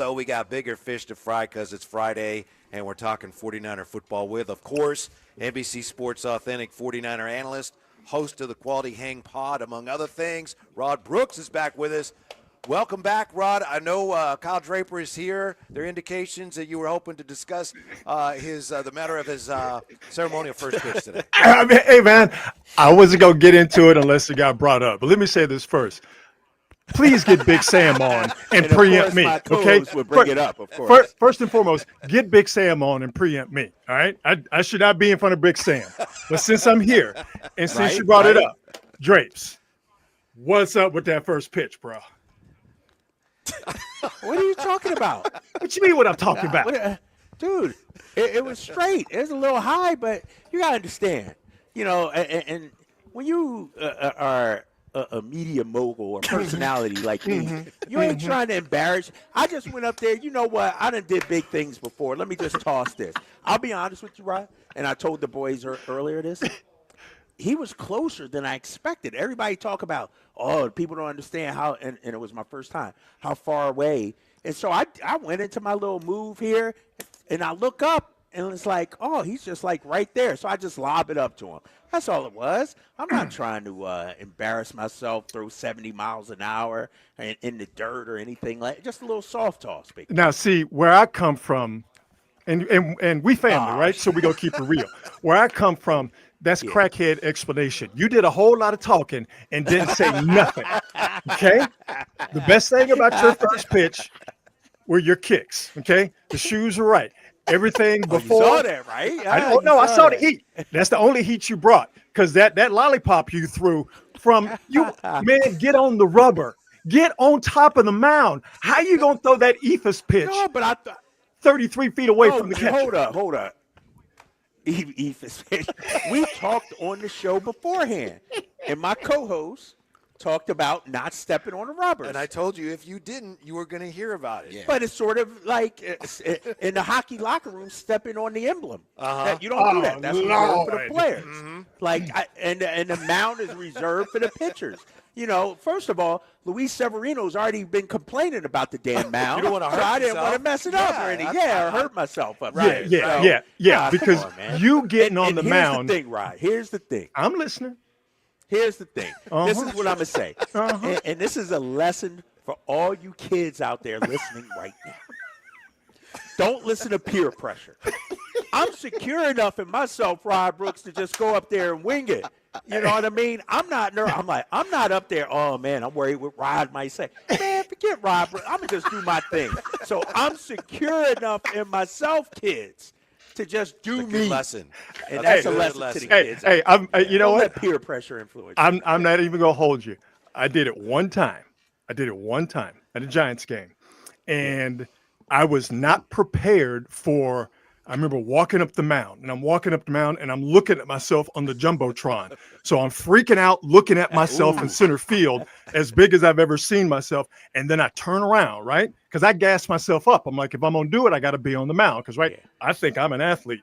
So we got bigger fish to fry because it's Friday, and we're talking 49er football with, of course, NBC Sports Authentic 49er analyst, host of the Quality Hang Pod, among other things. Rod Brooks is back with us. Welcome back, Rod. I know Kyle Draper is here. There are indications that you were hoping to discuss the matter of his ceremonial first pitch today. I mean, hey, man, I wasn't going to get into it unless it got brought up. But let me say this first. Please get Big Sam on and preempt me, okay? Would bring it up, of course. First and foremost, get Big Sam on and preempt me, all right? I should not be in front of Big Sam. But since I'm here and since you brought it up, Drapes, what's up with that first pitch, bro? What are you talking about? What you mean what I'm talking about? Dude, it was straight. It was a little high, but you got to understand, and when you are a media mogul or personality like me, you ain't trying to embarrass. I just went up there. You know what? I done did big things before. Let me just toss this. I'll be honest with you, Rod, and I told the boys earlier this. He was closer than I expected. Everybody talk about, people don't understand how, and it was my first time, how far away. And so I went into my little move here, and I look up, and it's like, he's just like right there. So I just lob it up to him. That's all it was. I'm not trying to embarrass myself, throw 70 miles an hour in the dirt or anything like that. Just a little soft toss. Big. Now, see, where I come from, and we family, right? So we going to keep it real. Where I come from, that's crackhead explanation. You did a whole lot of talking and didn't say nothing, okay? The best thing about your first pitch were your kicks, okay? The shoes are right. Everything before. You saw that, right? I saw the heat. That's the only heat you brought, because that lollipop you threw from you, man, get on the rubber. Get on top of the mound. How you going to throw that ethos pitch? No, but I thought 33 feet away from the catcher. Hold up. Ethos pitch. We talked on the show beforehand, and my co-host talked about not stepping on the rubbers. And I told you if you didn't, you were going to hear about it. Yeah. But it's sort of like in the hockey locker room, stepping on the emblem. You don't do that. That's reserved for the players. And the mound is reserved for the pitchers. First of all, Luis Severino's already been complaining about the damn mound. You don't want to hurt yourself. I didn't want to mess it up or anything. Or hurt myself up. Right. Yeah. Because you getting on the mound. Here's the thing, Rod. Here's the thing. I'm listening. Here's the thing. This is what I'm going to say. And this is a lesson for all you kids out there listening right now. Don't listen to peer pressure. I'm secure enough in myself, Rod Brooks, to just go up there and wing it. You know what I mean? I'm not nervous. I'm not up there, man, I'm worried what Rod might say. Man, forget Rod Brooks. I'm going to just do my thing. So I'm secure enough in myself, kids, to just do me. Lesson. And that's a lesson to the kids. You know Don't what? let peer pressure influence you. I'm not even going to hold you. I did it one time at a Giants game. And I was not prepared for – I remember walking up the mound, and I'm looking at myself on the Jumbotron. So I'm freaking out, looking at myself in center field, as big as I've ever seen myself. And then I turn around, right? Because I gas myself up. I'm like, if I'm going to do it, I got to be on the mound. Because, I think I'm an athlete.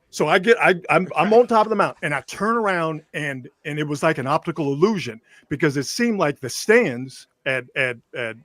So I'm on top of the mound, and I turn around, and it was like an optical illusion, because it seemed like the stands at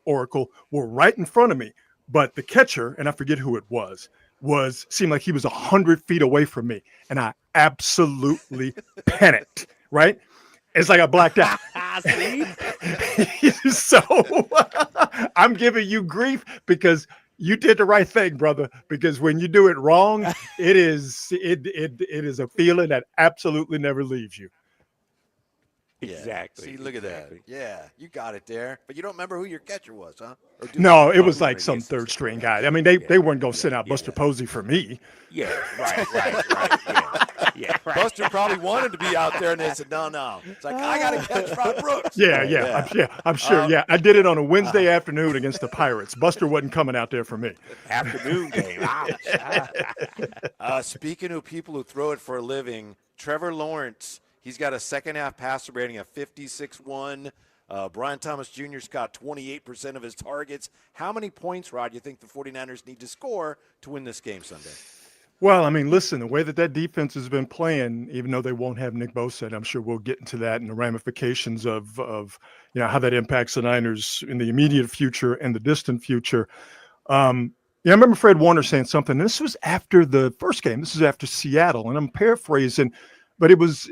Oracle were right in front of me. But the catcher, and I forget who it was, seemed like he was 100 feet away from me, and I absolutely panicked. Right? It's like I blacked out. So I'm giving you grief because you did the right thing, brother. Because when you do it wrong, it is a feeling that absolutely never leaves you. Exactly. See, look at that. Yeah, you got it there. But you don't remember who your catcher was, huh? No, it was like some third string guy. I mean, they weren't going to send out Buster Posey for me. Yeah, right. Yeah, right. Buster probably wanted to be out there, and they said, no. It's like, I got to catch Rod Brooks. I'm sure. I did it on a Wednesday afternoon against the Pirates. Buster wasn't coming out there for me. Afternoon game. Ouch. Speaking of people who throw it for a living, Trevor Lawrence, he's got a second-half passer rating of 56.1. Brian Thomas Jr.'s got 28% of his targets. How many points, Rod, do you think the 49ers need to score to win this game Sunday? Well, I mean, listen, the way that defense has been playing, even though they won't have Nick Bosa, and I'm sure we'll get into that and the ramifications of how that impacts the Niners in the immediate future and the distant future. Yeah, I remember Fred Warner saying something. And this was after the first game. This is after Seattle, and I'm paraphrasing, but it was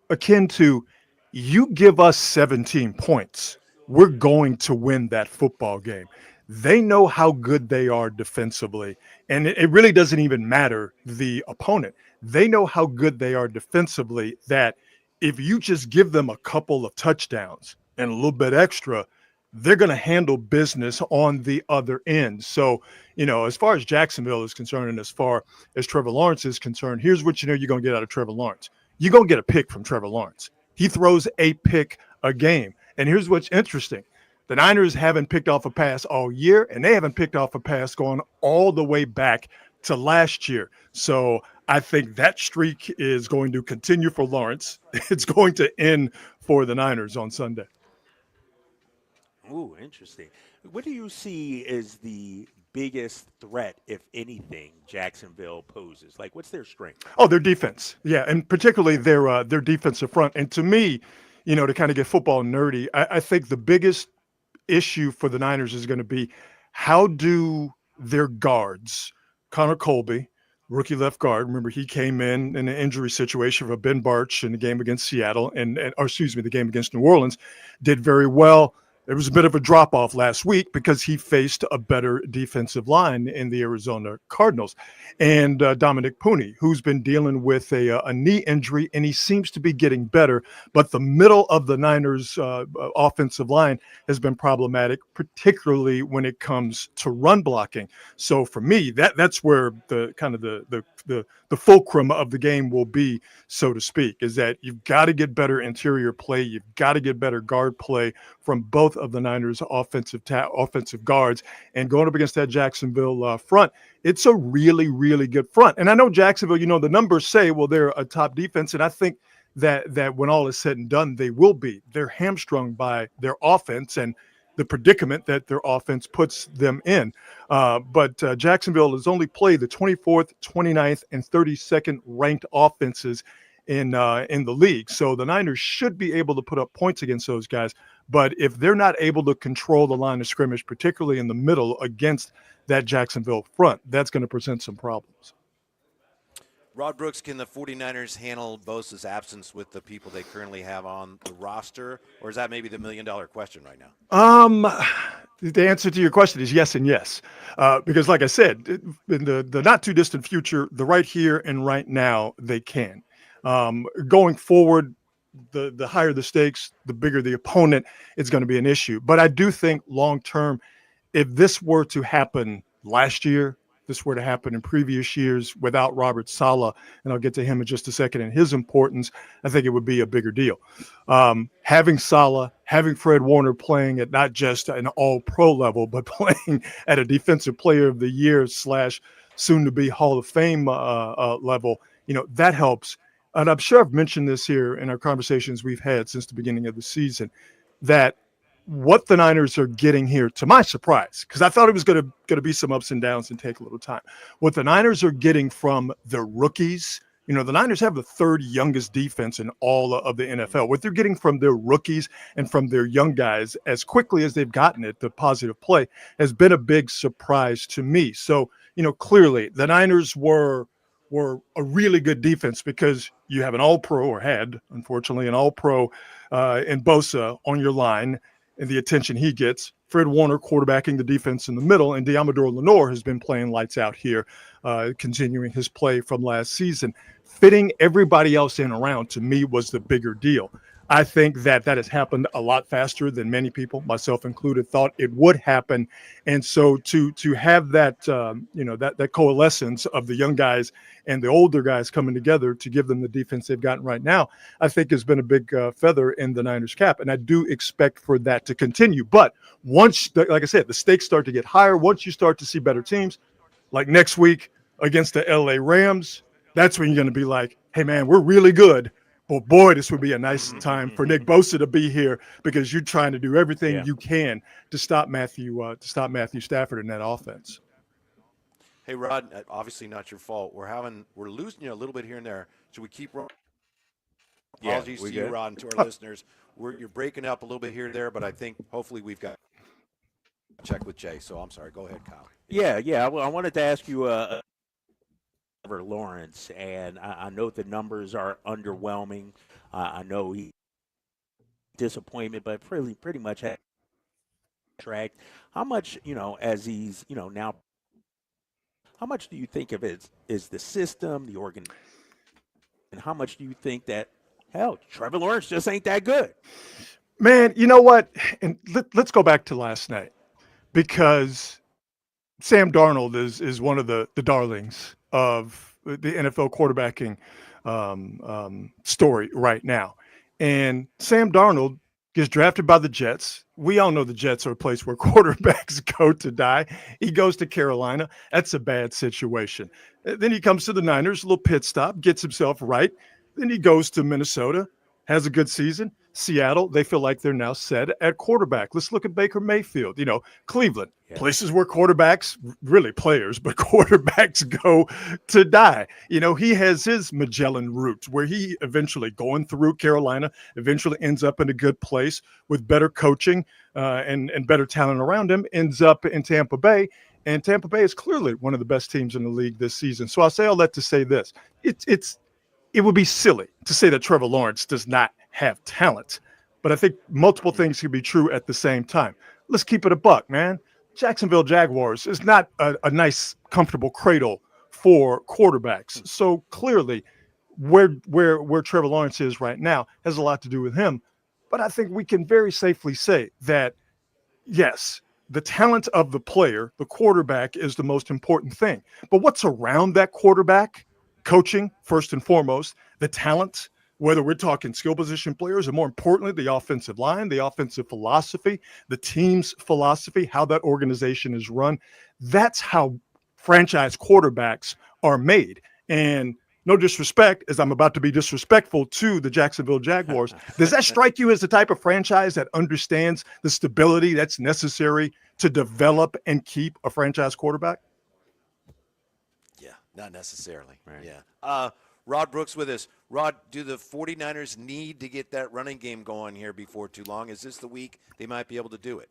akin to, you give us 17 points, we're going to win that football game. They know how good they are defensively, and it really doesn't even matter the opponent. They know how good they are defensively, that if you just give them a couple of touchdowns and a little bit extra, they're going to handle business on the other end. So, as far as Jacksonville is concerned and as far as Trevor Lawrence is concerned, here's what you're going to get out of Trevor Lawrence. You're going to get a pick from Trevor Lawrence. He throws a pick a game. And here's what's interesting. The Niners haven't picked off a pass all year, and they haven't picked off a pass going all the way back to last year. So I think that streak is going to continue for Lawrence. It's going to end for the Niners on Sunday. Ooh, interesting. What do you see as the biggest threat, if anything, Jacksonville poses? Like, what's their strength? Oh, their defense. Yeah, and particularly their defensive front. And to me, to kind of get football nerdy, I think the biggest issue for the Niners is going to be, how do their guards, Connor Colby, rookie left guard, remember he came in an injury situation for Ben Barch in the game against Seattle, or excuse me, the game against New Orleans, did very well. There was a bit of a drop off last week because he faced a better defensive line in the Arizona Cardinals. And Dominic Puni, who's been dealing with a knee injury, and he seems to be getting better. But the middle of the Niners offensive line has been problematic, particularly when it comes to run blocking. So for me, that's where the kind of the fulcrum of the game will be, so to speak, is that you've got to get better interior play. You've got to get better guard play from both of the Niners offensive guards. And going up against that Jacksonville front, it's a really, really good front. And I know Jacksonville, the numbers say, well, they're a top defense. And I think that when all is said and done, they will be. They're hamstrung by their offense and the predicament that their offense puts them in. But Jacksonville has only played the 24th, 29th, and 32nd ranked offenses in the league. So the Niners should be able to put up points against those guys. But if they're not able to control the line of scrimmage, particularly in the middle against that Jacksonville front, that's going to present some problems. Rod Brooks, can the 49ers handle Bosa's absence with the people they currently have on the roster? Or is that maybe the million-dollar question right now? The answer to your question is yes and yes. Because like I said, in the not too distant future, the right here and right now, they can. Going forward, the higher the stakes, the bigger the opponent, it's going to be an issue. But I do think long term, if this were to happen last year, this were to happen in previous years without Robert Saleh, and I'll get to him in just a second and his importance, I think it would be a bigger deal. Having Saleh, having Fred Warner playing at not just an all-pro level, but playing at a Defensive Player of the Year / soon-to-be Hall of Fame level, that helps. And I'm sure I've mentioned this here in our conversations we've had since the beginning of the season, that what the Niners are getting here, to my surprise, because I thought it was going to be some ups and downs and take a little time. What the Niners are getting from the rookies, the Niners have the third youngest defense in all of the NFL. What they're getting from their rookies and from their young guys as quickly as they've gotten it, the positive play, has been a big surprise to me. So, clearly the Niners were a really good defense because you have an all-pro, or had, unfortunately, an all-pro in Bosa on your line, and the attention he gets. Fred Warner quarterbacking the defense in the middle, and Deommodore Lenoir has been playing lights out here, continuing his play from last season. Fitting everybody else in around, to me, was the bigger deal. I think that has happened a lot faster than many people, myself included, thought it would happen. And so to have that, that coalescence of the young guys and the older guys coming together to give them the defense they've gotten right now, I think has been a big feather in the Niners' cap. And I do expect for that to continue. But once, like I said, the stakes start to get higher, once you start to see better teams, like next week against the LA Rams, that's when you're going to be like, hey, man, we're really good. Well, boy, this would be a nice time for Nick Bosa to be here, because you're trying to do everything you can to stop Matthew Stafford in that offense. Hey, Rod, obviously not your fault. We're losing you a little bit here and there. Should we keep rolling? Apologies to you, Rod, and to our listeners. You're breaking up a little bit here and there, but I think hopefully we've got check with Jay. So I'm sorry. Go ahead, Kyle. Yeah. I wanted to ask you, Trevor Lawrence, and I know the numbers are underwhelming. I know he disappointment, but pretty much had track. How much, as he's, now, how much do you think of it is the system, the organ, and how much do you think that, hell, Trevor Lawrence just ain't that good? Man, you know what? And let's go back to last night, because Sam Darnold is one of the darlings of the NFL quarterbacking story right now. And Sam Darnold gets drafted by the Jets. We all know the Jets are a place where quarterbacks go to die. He goes to Carolina. That's a bad situation. Then he comes to the Niners, a little pit stop, gets himself right. Then he goes to Minnesota, has a good season. Seattle, they feel like they're now set at quarterback. Let's look at Baker Mayfield. Cleveland, places where quarterbacks, really players, but quarterbacks go to die. He has his Magellan route where he eventually, going through Carolina, eventually ends up in a good place with better coaching and better talent around him, ends up in Tampa Bay. And Tampa Bay is clearly one of the best teams in the league this season. So I'll say all that to say this. It would be silly to say that Trevor Lawrence does not have talent, but I think multiple things can be true at the same time. Let's keep it a buck, man. Jacksonville Jaguars is not a nice, comfortable cradle for quarterbacks. So clearly, where Trevor Lawrence is right now has a lot to do with him. But I think we can very safely say that, yes, the talent of the player, the quarterback, is the most important thing. But what's around that quarterback? Coaching, first and foremost, the talent, whether we're talking skill position players, or more importantly, the offensive line, the offensive philosophy, the team's philosophy, how that organization is run. That's how franchise quarterbacks are made. And no disrespect, as I'm about to be disrespectful to the Jacksonville Jaguars, does that strike you as the type of franchise that understands the stability that's necessary to develop and keep a franchise quarterback? Yeah, not necessarily. Right. Yeah. Rod Brooks with us. Rod, do the 49ers need to get that running game going here before too long? Is this the week they might be able to do it?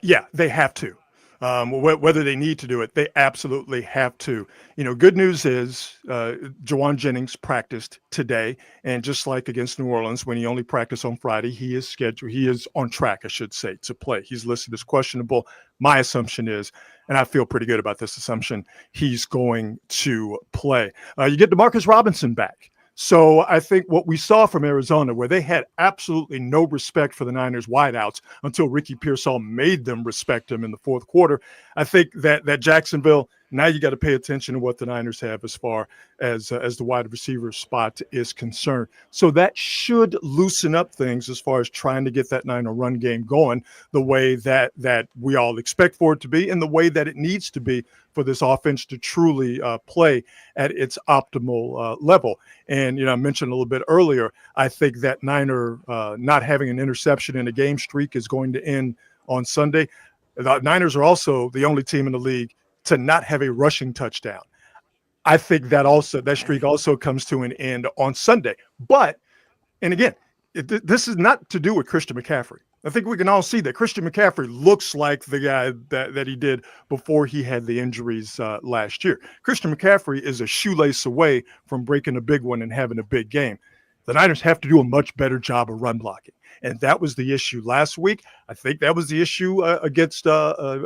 Yeah, they have to. Whether they need to do it, they absolutely have to. Good news is Jawan Jennings practiced today, and just like against New Orleans, when he only practiced on Friday, he is on track, I should say, to play. He's listed as questionable. My assumption is, and I feel pretty good about this assumption, he's going to play. You get DeMarcus Robinson back. So I think what we saw from Arizona, where they had absolutely no respect for the Niners wideouts until Ricky Pearsall made them respect him in the fourth quarter, I think that Jacksonville, now you got to pay attention to what the Niners have as far as the wide receiver spot is concerned. So that should loosen up things as far as trying to get that Niner run game going the way that we all expect for it to be, and the way that it needs to be for this offense to truly play at its optimal level. And, I mentioned a little bit earlier, I think that Niner not having an interception in a game streak is going to end on Sunday. The Niners are also the only team in the league to not have a rushing touchdown. I think that streak also comes to an end on Sunday. But, and again, this is not to do with Christian McCaffrey. I think we can all see that Christian McCaffrey looks like the guy that he did before he had the injuries last year. Christian McCaffrey is a shoelace away from breaking a big one and having a big game. The Niners have to do a much better job of run blocking. And that was the issue last week. I think that was the issue against the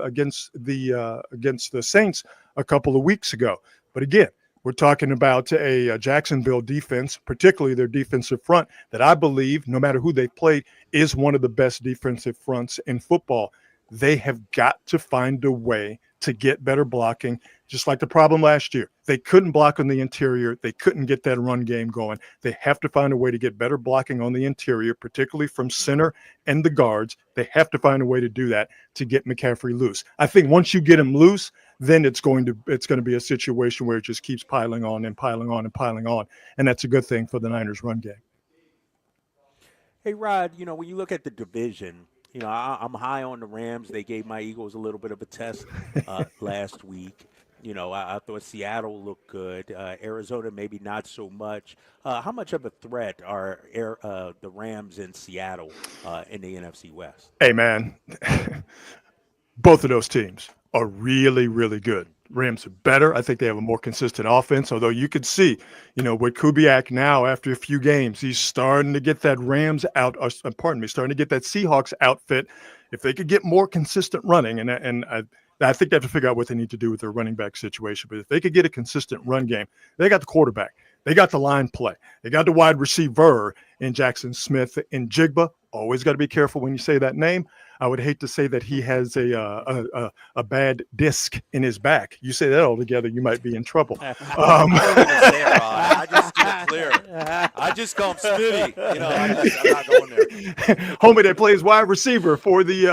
Saints a couple of weeks ago. But again, we're talking about a Jacksonville defense, particularly their defensive front, that I believe, no matter who they played, is one of the best defensive fronts in football. They have got to find a way to get better blocking, just like the problem last year. They couldn't block on the interior. They couldn't get that run game going. They have to find a way to get better blocking on the interior, particularly from center and the guards. They have to find a way to do that to get McCaffrey loose. I think once you get him loose, then it's going to be a situation where it just keeps piling on and piling on and piling on. And that's a good thing for the Niners run game. Hey, Rod, when you look at the division, I'm high on the Rams. They gave my Eagles a little bit of a test last week. I thought Seattle looked good. Arizona, maybe not so much. How much of a threat are the Rams in Seattle in the NFC West? Hey, man, both of those teams are really, really good. Rams are better. I think they have a more consistent offense, although you could see, with Kubiak now after a few games, he's starting to get that Rams starting to get that Seahawks outfit. If they could get more consistent running, and I think they have to figure out what they need to do with their running back situation, but if they could get a consistent run game, they got the quarterback. They got the line play. They got the wide receiver in Jackson Smith and Jigba. Always got to be careful when you say that name. I would hate to say that he has a bad disc in his back. You say that all together, you might be in trouble. I just keep it clear. I just call him Smitty. I'm not going there. Homie that plays wide receiver for the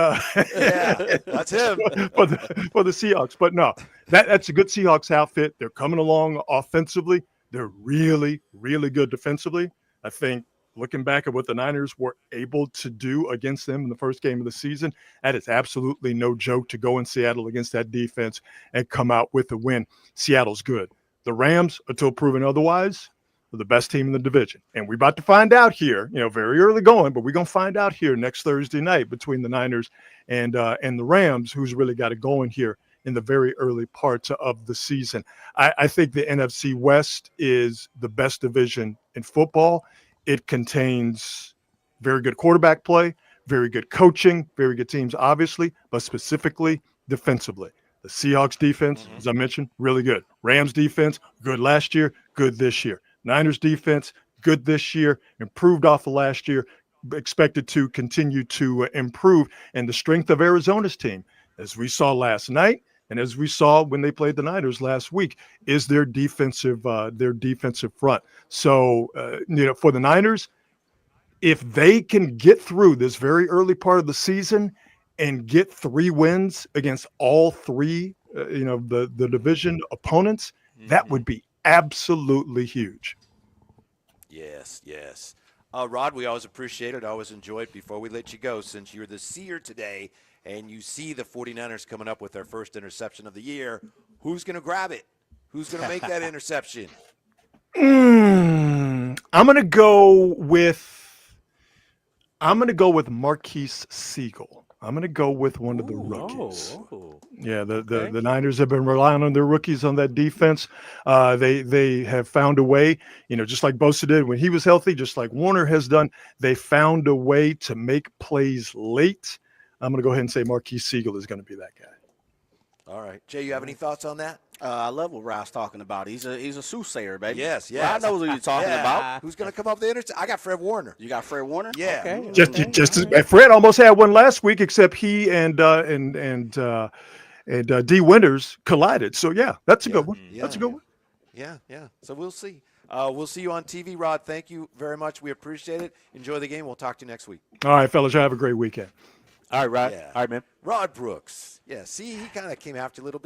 that's him for the Seahawks. But no, that's a good Seahawks outfit. They're coming along offensively. They're really, really good defensively. I think looking back at what the Niners were able to do against them in the first game of the season, that is absolutely no joke to go in Seattle against that defense and come out with a win. Seattle's good. The Rams, until proven otherwise, are the best team in the division. And we're about to find out here, very early going, but we're going to find out here next Thursday night between the Niners and the Rams, who's really got it going here in the very early parts of the season. I think the NFC West is the best division in football. It contains very good quarterback play, very good coaching, very good teams, obviously, but specifically defensively. The Seahawks defense, as I mentioned, really good. Rams defense, good last year, good this year. Niners defense, good this year, improved off of last year, expected to continue to improve. And the strength of Arizona's team, as we saw last night, and as we saw when they played the Niners last week, is their defensive front. So, for the Niners, if they can get through this very early part of the season and get 3 wins against all 3, the division opponents, that would be absolutely huge. Yes. Rod, we always appreciate it. Always enjoy it. Before we let you go, since you're the seer today, and you see the 49ers coming up with their first interception of the year, who's going to grab it? Who's going to make that interception? I'm going to go with Marquise Siegel. I'm going to go with one of the rookies. Yeah, the Niners have been relying on their rookies on that defense. They have found a way, just like Bosa did when he was healthy, just like Warner has done. They found a way to make plays late. I'm going to go ahead and say Marquise Siegel is going to be that guy. All right. Jay, you have any thoughts on that? I love what Rod's talking about. He's a soothsayer, baby. Yes. Rod knows what you're talking about. Who's going to come up the interception? I got Fred Warner. You got Fred Warner? Yeah. Okay. Just Fred almost had one last week, except he and D. Winters collided. So that's a good one. That's a good one. Yeah. So we'll see. We'll see you on TV, Rod. Thank you very much. We appreciate it. Enjoy the game. We'll talk to you next week. All right, fellas. You have a great weekend. All right, Rod. Yeah. All right, man. Rod Brooks. Yeah, see, he kind of came after you a little bit.